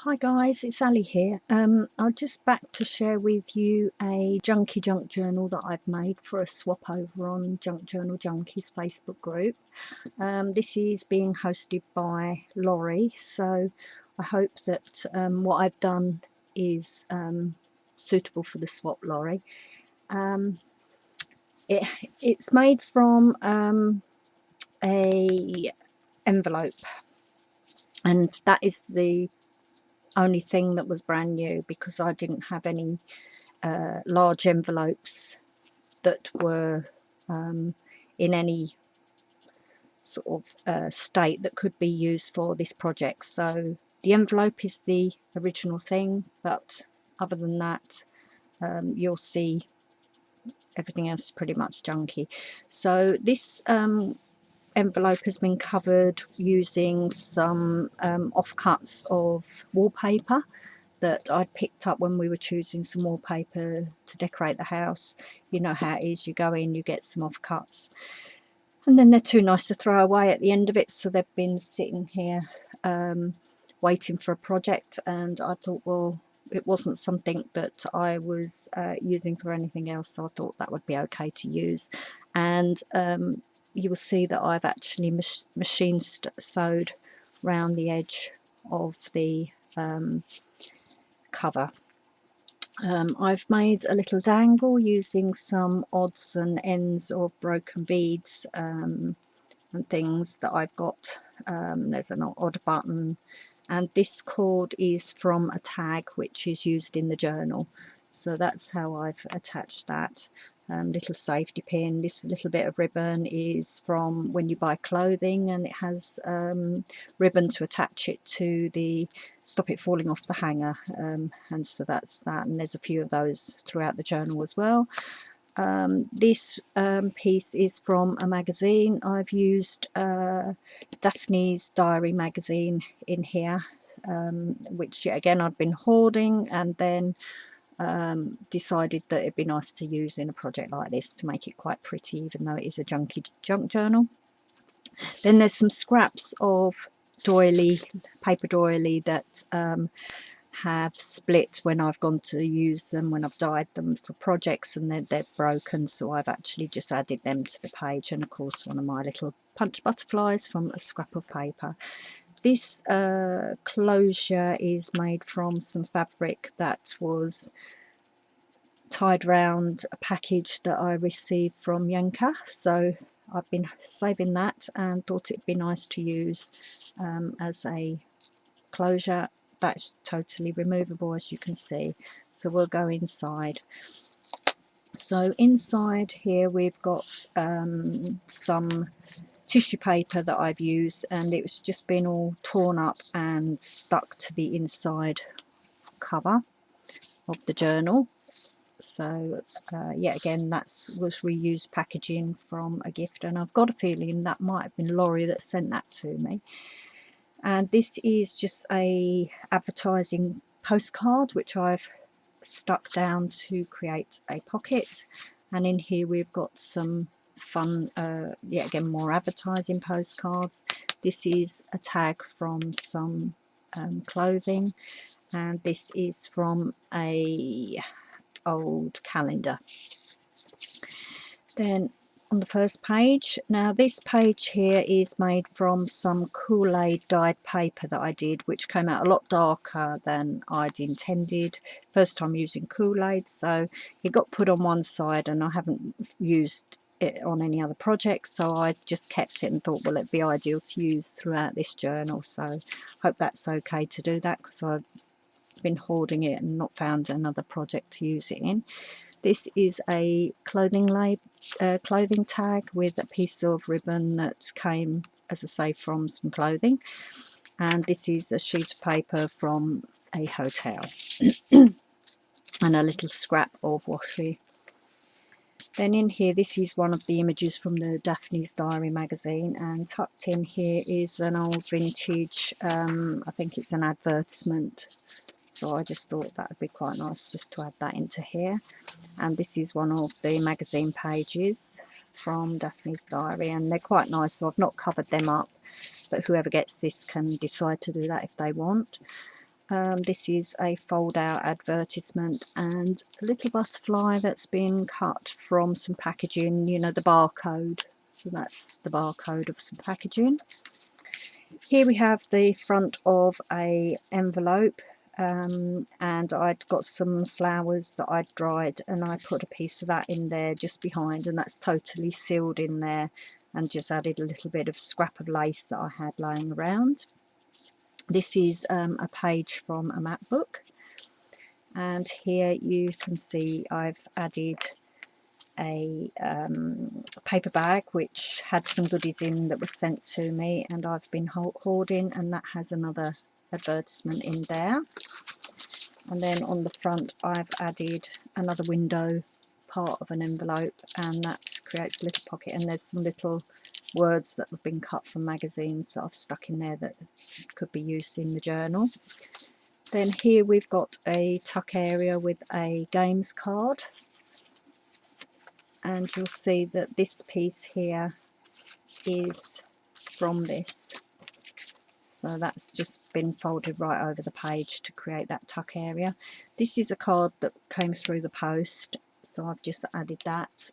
Hi guys, it's Ali here. I'm just back to share with you a Junky junk journal that I've made for a swap over on Junk Journal Junkies Facebook group. This is being hosted by Laurie, so I hope that what I've done is suitable for the swap, Laurie. It's made from a envelope, and that is the only thing that was brand new because I didn't have any large envelopes that were in any sort of state that could be used for this project. So the envelope is the original thing, but other than that you'll see everything else is pretty much junky. So this envelope has been covered using some offcuts of wallpaper that I'd picked up when we were choosing some wallpaper to decorate the house. You know how it is, you go in, you get some offcuts, and then they're too nice to throw away at the end of it, so they've been sitting here waiting for a project, and I thought, well, it wasn't something that I was using for anything else, so I thought that would be okay to use. And you will see that I've actually machine sewed round the edge of the cover. I've made a little dangle using some odds and ends of broken beads and things that I've got. There's an odd button, and this cord is from a tag which is used in the journal, so that's how I've attached that. Little safety pin. This little bit of ribbon is from when you buy clothing, and it has ribbon to attach it to the stop it falling off the hanger, and so that's that, and there's a few of those throughout the journal as well. This piece is from a magazine. I've used Daphne's Diary magazine in here, which again I'd been hoarding, and then decided that it'd be nice to use in a project like this to make it quite pretty, even though it is a junky junk journal. Then there's some scraps of doily, paper doily that have split when I've gone to use them, when I've dyed them for projects, and they're broken, so I've actually just added them to the page. And of course one of my little punch butterflies from a scrap of paper. This closure is made from some fabric that was tied round a package that I received from Junky, so I've been saving that and thought it'd be nice to use as a closure. That's totally removable, as you can see. So we'll go inside. So inside here we've got some tissue paper that I've used, and it was just been all torn up and stuck to the inside cover of the journal. So yeah, again, that was reused packaging from a gift, and I've got a feeling that might have been Laurie that sent that to me. And this is just a advertising postcard which I've stuck down to create a pocket, and in here we've got some fun yeah, again, more advertising postcards. This is a tag from some clothing, and this is from a old calendar. Then on the first page, now this page here is made from some Kool-Aid dyed paper that I did, which came out a lot darker than I'd intended. First time using Kool-Aid, so it got put on one side, and I haven't used it on any other projects, so I just kept it and thought, well, it'd be ideal to use throughout this journal. So hope that's okay to do that, because I've been hoarding it and not found another project to use it in. This is a clothing tag with a piece of ribbon that came, as I say, from some clothing, and this is a sheet of paper from a hotel and a little scrap of washi. Then in here, this is one of the images from the Daphne's Diary magazine, and tucked in here is an old vintage, I think it's an advertisement, so I just thought that would be quite nice just to add that into here. And this is one of the magazine pages from Daphne's Diary, and they're quite nice, so I've not covered them up, but whoever gets this can decide to do that if they want. This is a fold out advertisement and a little butterfly that's been cut from some packaging, you know, the barcode. So that's the barcode of some packaging. Here we have the front of a envelope, and I'd got some flowers that I'd dried, and I put a piece of that in there just behind, and that's totally sealed in there, and just added a little bit of scrap of lace that I had laying around. This is a page from a map book, and here you can see I've added a paper bag which had some goodies in that was sent to me, and I've been hoarding, and that has another advertisement in there. And then on the front I've added another window part of an envelope, and that creates a little pocket, and there's some little words that have been cut from magazines that I've stuck in there that could be used in the journal. Then here we've got a tuck area with a games card, and you'll see that this piece here is from this, so that's just been folded right over the page to create that tuck area. This is a card that came through the post, so I've just added that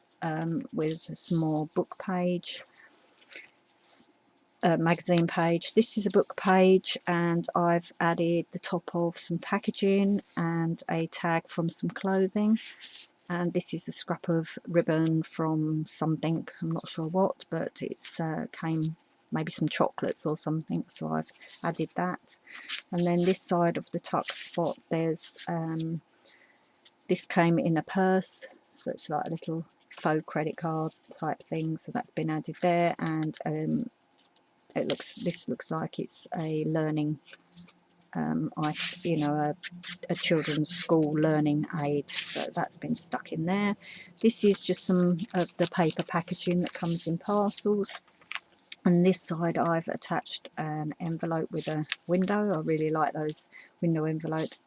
with some more book page, magazine page. This is a book page, and I've added the top of some packaging and a tag from some clothing. And this is a scrap of ribbon from something, I'm not sure what, but it's came maybe some chocolates or something, so I've added that. And then this side of the tuck spot, there's this came in a purse, so it's like a little faux credit card type thing, so that's been added there. And this looks like it's a learning you know, a children's school learning aid, so that's been stuck in there. This is just some of the paper packaging that comes in parcels, and this side I've attached an envelope with a window. I really like those window envelopes.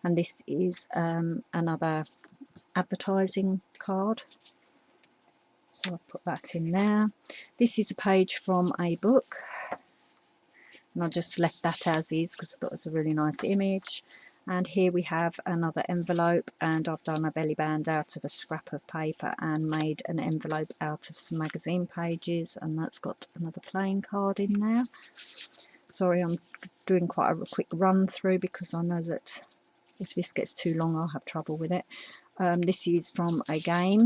And this is another advertising card, so I'll put that in there. This is a page from a book, and I just left that as is because I thought it was a really nice image. And here we have another envelope, and I've done a belly band out of a scrap of paper and made an envelope out of some magazine pages, and that's got another playing card in there. Sorry, I'm doing quite a quick run through because I know that if this gets too long I'll have trouble with it. This is from a game.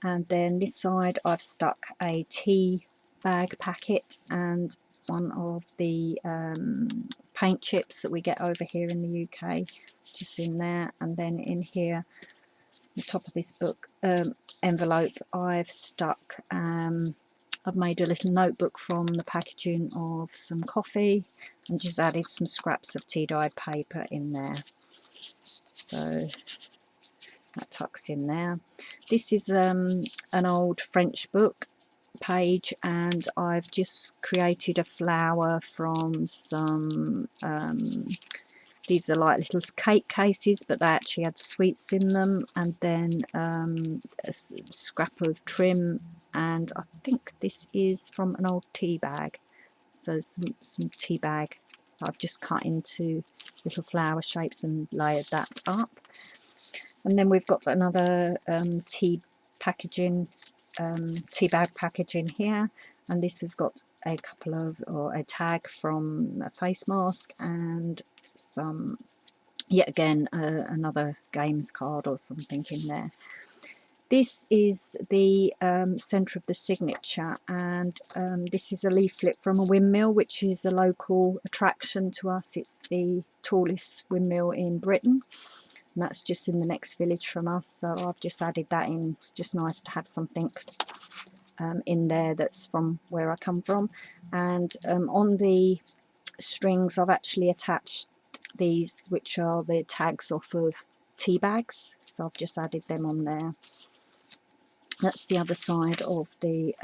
And then this side I've stuck a tea bag packet and one of the paint chips that we get over here in the UK, just in there. And then in here, the top of this book envelope, I've stuck I've made a little notebook from the packaging of some coffee, and just added some scraps of tea dyed paper in there, so that tucks in there. This is an old French book page, and I've just created a flower from some these are like little cake cases, but they actually had sweets in them, and then a scrap of trim, and I think this is from an old tea bag, so some tea bag I've just cut into little flower shapes and layered that up. And then we've got another tea packaging, tea bag packaging here, and this has got a couple of, or a tag from a face mask, and some, yet again, another games card or something in there. This is the centre of the signature, and this is a leaflet from a windmill, which is a local attraction to us. It's the tallest windmill in Britain, and that's just in the next village from us, so I've just added that in. It's just nice to have something in there that's from where I come from. And on the strings I've actually attached these, which are the tags off of tea bags, so I've just added them on there. That's the other side of the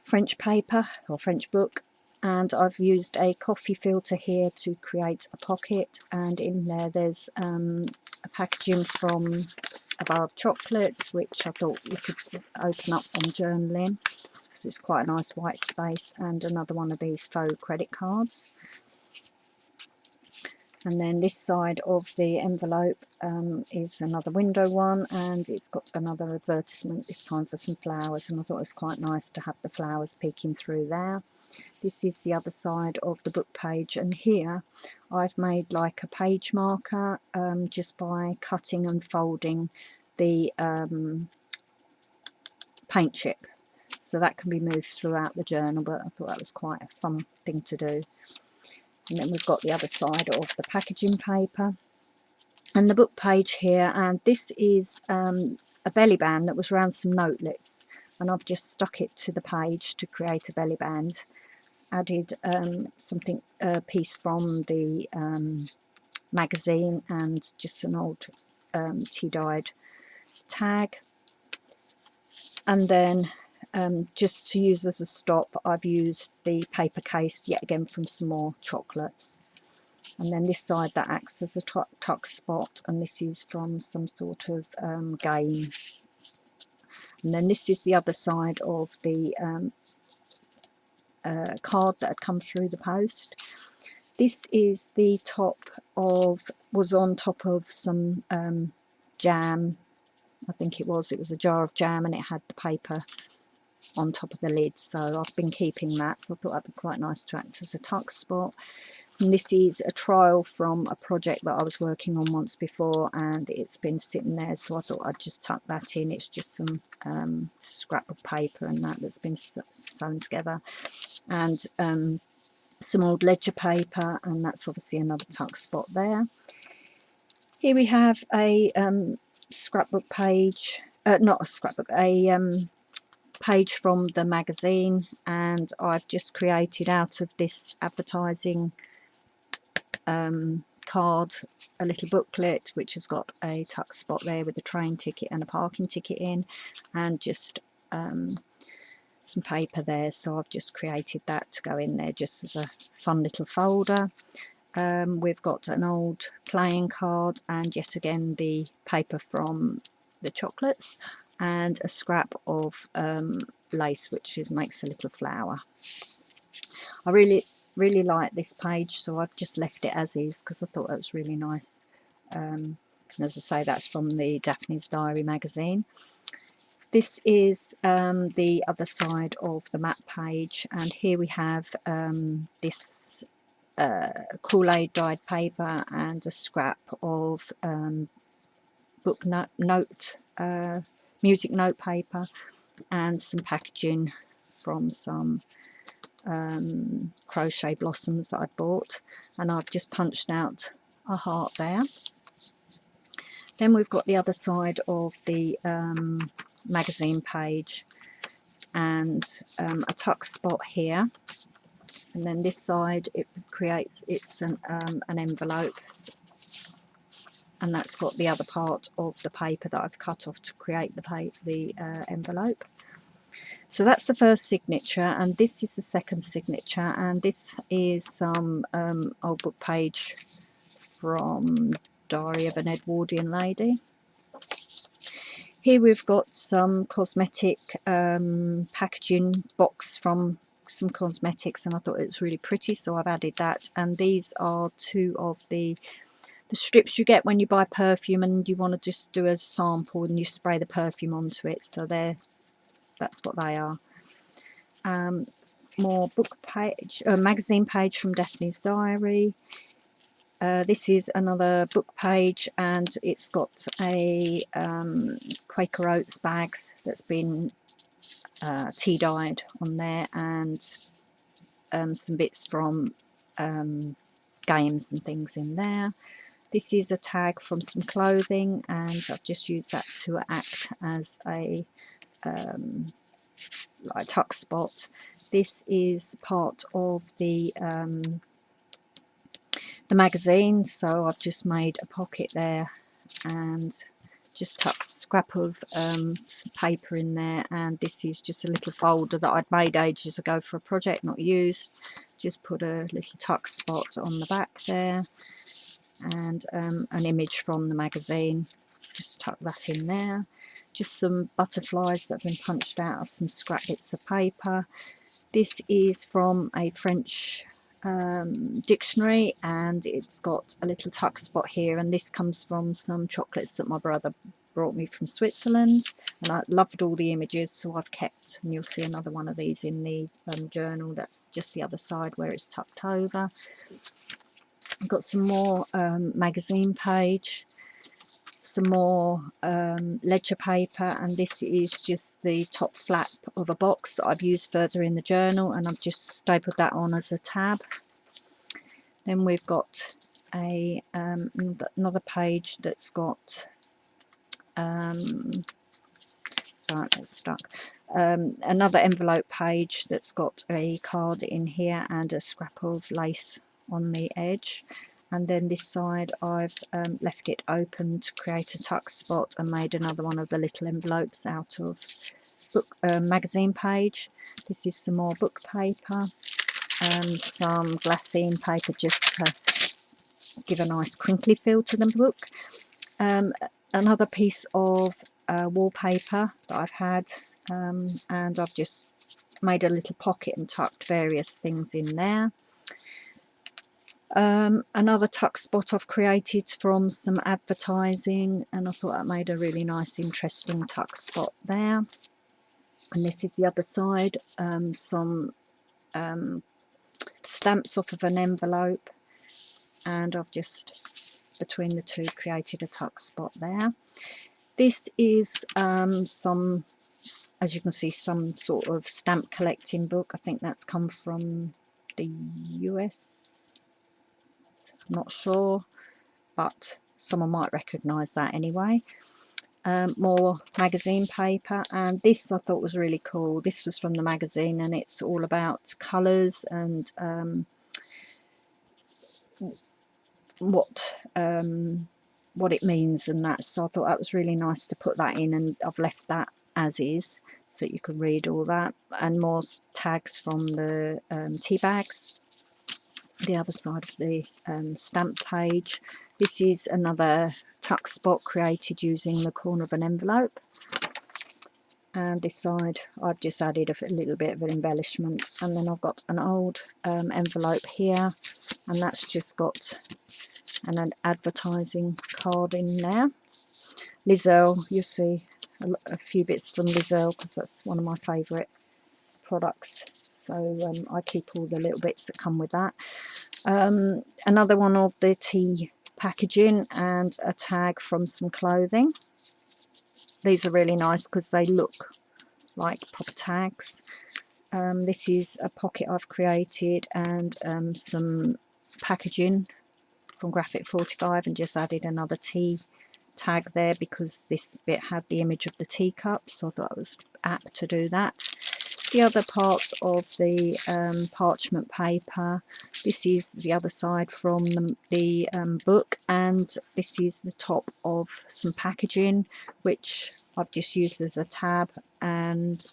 French paper or French book, and I've used a coffee filter here to create a pocket, and in there there's a packaging from a bar of chocolates, which I thought you could open up on journaling. because it's quite a nice white space, and another one of these faux credit cards. And then this side of the envelope is another window one, and it's got another advertisement, this time for some flowers, and I thought it was quite nice to have the flowers peeking through there. This is the other side of the book page, and here I've made like a page marker just by cutting and folding the paint chip, so that can be moved throughout the journal, but I thought that was quite a fun thing to do. And then we've got the other side of the packaging paper and the book page here, and this is a belly band that was around some notelets, and I've just stuck it to the page to create a belly band. Added a piece from the magazine, and just an old tea-dyed tag. And then just to use as a stop, I've used the paper case yet again from some more chocolates. And then this side, that acts as a tuck spot, and this is from some sort of game. And then this is the other side of the card that had come through the post. This is the top of, was on top of some jam, I think it was a jar of jam, and it had the paper on top of the lid, so I've been keeping that, so I thought that'd be quite nice to act as a tuck spot. And this is a trial from a project that I was working on once before, and it's been sitting there, so I thought I'd just tuck that in. It's just some scrap of paper and that's been sewn together, and some old ledger paper, and that's obviously another tuck spot there. Here we have a scrapbook page, not a scrapbook, a page from the magazine, and I've just created out of this advertising card a little booklet which has got a tuck spot there with a train ticket and a parking ticket in, and just some paper there, so I've just created that to go in there just as a fun little folder. We've got an old playing card, and yet again the paper from the chocolates, and a scrap of lace which makes a little flower. I really like this page, so I've just left it as is because I thought it was really nice. And as I say, that's from the Daphne's Diary magazine. This is the other side of the map page, and here we have this Kool-Aid dyed paper and a scrap of book music note paper, and some packaging from some crochet blossoms that I bought, and I've just punched out a heart there. Then we've got the other side of the magazine page, and a tuck spot here, and then this side it's an envelope, and that's got the other part of the paper that I've cut off to create the envelope. So that's the first signature, and this is the second signature, and this is some old book page from Diary of an Edwardian Lady. Here we've got some cosmetic packaging box from some cosmetics, and I thought it was really pretty, so I've added that. And these are two of the strips you get when you buy perfume and you want to just do a sample and you spray the perfume onto it, so that's what they are. More book page, magazine page from Daphne's Diary. This is another book page, and it's got a Quaker Oats bag that's been tea dyed on there, and some bits from games and things in there. This is a tag from some clothing, and I've just used that to act as a like tuck spot. This is part of the magazine, so I've just made a pocket there and just tucked a scrap of some paper in there, and this is just a little folder that I'd made ages ago for a project, not used. Just put a little tuck spot on the back there, and an image from the magazine. just tuck that in there. Just some butterflies that have been punched out of some scrap bits of paper. This is from a French dictionary, and it's got a little tuck spot here, and this comes from some chocolates that my brother brought me from Switzerland, and I loved all the images, so I've kept, and you'll see another one of these in the journal. That's just the other side where it's tucked over. I've got some more magazine page, some more ledger paper, and this is just the top flap of a box that I've used further in the journal, and I've just stapled that on as a tab. Then we've got a another page that's got sorry, that's stuck. Another envelope page that's got a card in here and a scrap of lace on the edge. And then this side I've left it open to create a tuck spot and made another one of the little envelopes out of book magazine page. This is some more book paper, some glassine paper just to give a nice crinkly feel to the book. Another piece of wallpaper that I've had, and I've just made a little pocket and tucked various things in there. Another tuck spot I've created from some advertising, and I thought that made a really nice interesting tuck spot there. And this is the other side, some stamps off of an envelope, and I've just between the two created a tuck spot there. This is some, as you can see, some sort of stamp collecting book. I think that's come from the US, I'm not sure, but someone might recognise that anyway. More magazine paper, and this I thought was really cool. This was from the magazine, and it's all about colours and what it means and that, so I thought that was really nice to put that in, and I've left that as is so you can read all that. And more tags from the tea bags, the other side of the stamp page. This is another tuck spot created using the corner of an envelope, and this side I've just added a little bit of an embellishment. And then I've got an old envelope here, and that's just got an advertising card in there. Lizelle, you'll see a few bits from Lizelle because that's one of my favourite products, so I keep all the little bits that come with that. Another one of the tea packaging, and a tag from some clothing. These are really nice because they look like proper tags. This is a pocket I've created, and some packaging from Graphic 45, and just added another tea tag there because this bit had the image of the teacup, so I thought it was apt to do that. The other part of the parchment paper, this is the other side from the book, and this is the top of some packaging which I've just used as a tab, and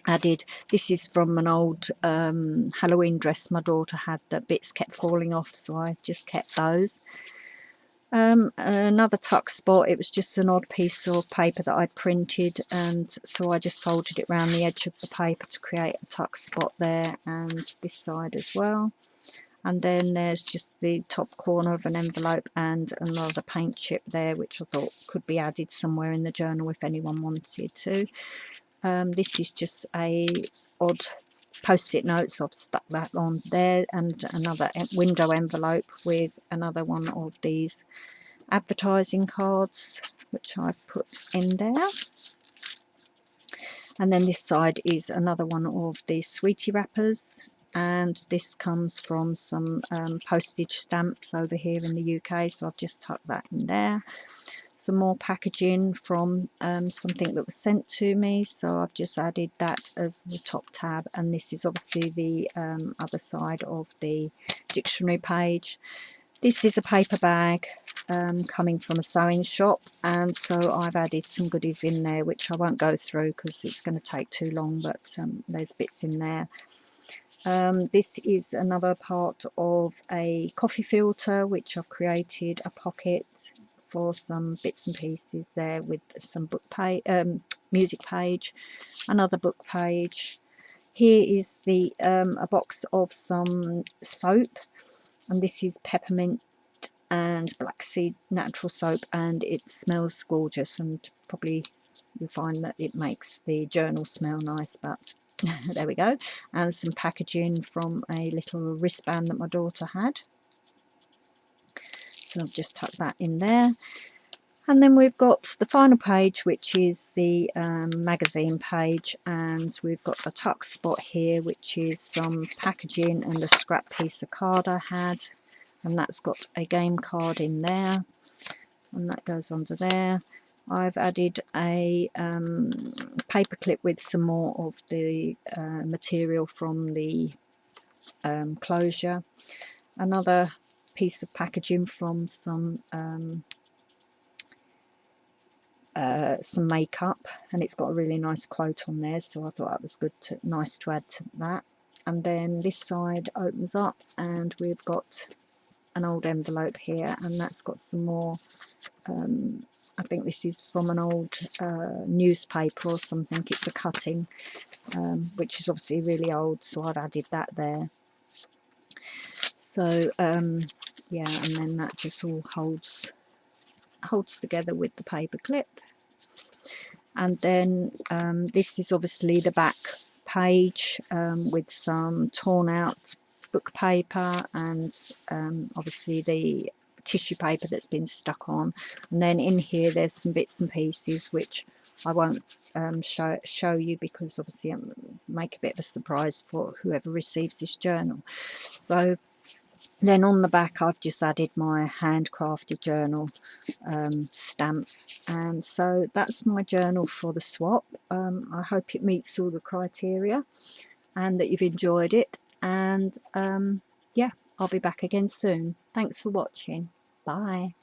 added, this is from an old Halloween dress my daughter had that bits kept falling off, so I just kept those. Another tuck spot, it was just an odd piece of paper that I'd printed, and so I just folded it around the edge of the paper to create a tuck spot there, and this side as well. And then there's just the top corner of an envelope and another paint chip there, which I thought could be added somewhere in the journal if anyone wanted to. This is just a odd post-it note, so I've stuck that on there, and another window envelope with another one of these advertising cards which I've put in there. And then this side is another one of these sweetie wrappers, and this comes from some postage stamps over here in the UK, so I've just tucked that in there. Some more packaging from something that was sent to me, so I've just added that as the top tab, and this is obviously the other side of the dictionary page. This is a paper bag coming from a sewing shop, and so I've added some goodies in there which I won't go through because it's going to take too long, but there's bits in there. This is another part of a coffee filter which I've created a pocket for some bits and pieces there, with some book page, music page, another book page. Here is the a box of some soap, and this is peppermint and black seed natural soap, and it smells gorgeous, and probably you'll find that it makes the journal smell nice, but there we go. And some packaging from a little wristband that my daughter had, so I've just tucked that in there. And then we've got the final page, which is the magazine page, and we've got a tuck spot here, which is some packaging and a scrap piece of card I had, and that's got a game card in there, and that goes under there. I've added a paper clip with some more of the material from the closure, another piece of packaging from some makeup, and it's got a really nice quote on there, so I thought that was good nice to add to that. And then this side opens up, and we've got an old envelope here, and that's got some more I think this is from an old newspaper or something. It's a cutting, which is obviously really old, so I've added that there. So yeah, and then that just all holds together with the paper clip. And then this is obviously the back page with some torn out book paper, and obviously the tissue paper that's been stuck on. And then in here there's some bits and pieces which I won't show you, because obviously make a bit of a surprise for whoever receives this journal. So then on the back I've just added my handcrafted journal stamp, and so that's my journal for the swap. I hope it meets all the criteria and that you've enjoyed it, and yeah, I'll be back again soon. Thanks for watching. Bye.